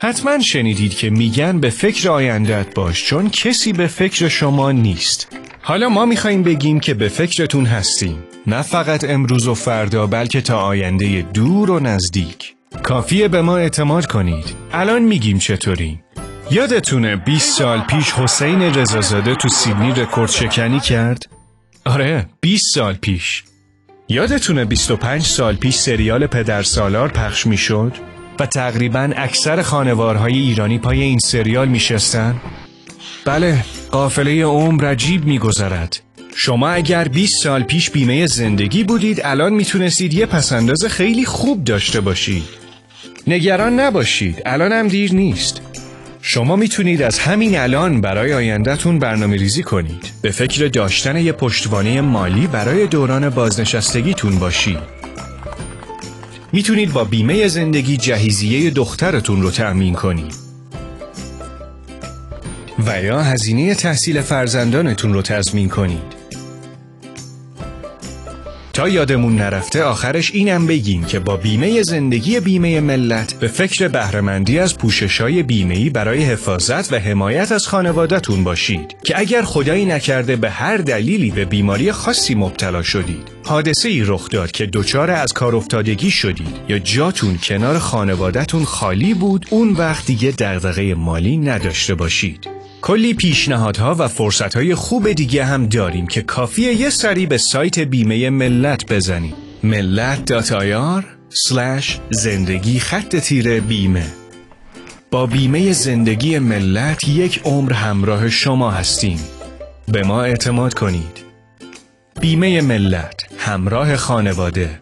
حتما شنیدید که میگن به فکر آینده‌ات باش چون کسی به فکر شما نیست. حالا ما میخواییم بگیم که به فکرتون هستیم، نه فقط امروز و فردا بلکه تا آینده دور و نزدیک. کافیه به ما اعتماد کنید. الان میگیم چطوری. یادتونه 20 سال پیش حسین رضازاده تو سیدنی رکورد شکنی کرد؟ آره 20 سال پیش. یادتونه 25 سال پیش سریال پدرسالار پخش میشد و تقریباً اکثر خانوارهای ایرانی پای این سریال میشستن؟ بله، قافله عمر عجیب میگذرد. شما اگر 20 سال پیش بیمه زندگی بودید الان میتونستید یه پسنداز خیلی خوب داشته باشید. نگران نباشید، الان هم دیر نیست. شما میتونید از همین الان برای آینده‌تون برنامه‌ریزی کنید. به فکر داشتن یه پشتوانه مالی برای دوران بازنشستگیتون باشید. میتونید با بیمه زندگی جهیزیه دخترتون رو تأمین کنید. و یا هزینه تحصیل فرزندانتون رو تضمین کنید. تا یادمون نرفته آخرش اینم بگیم که با بیمه زندگی بیمه ملت به فکر بهره‌مندی از پوشش‌های بیمه‌ای برای حفاظت و حمایت از خانواده‌تون باشید که اگر خدایی نکرده به هر دلیلی به بیماری خاصی مبتلا شدید، حادثه‌ای رخ داد که دچار از کار افتادگی شدید یا جاتون کنار خانواده‌تون خالی بود، اون وقت دیگه دغدغه مالی نداشته باشید. کلی پیشنهادها و فرصتهای خوب دیگه هم داریم که کافیه یه سری به سایت بیمه ملت بزنید. millat.ir/زندگی-بیمه. با بیمه زندگی ملت یک عمر همراه شما هستیم. به ما اعتماد کنید. بیمه ملت، همراه خانواده.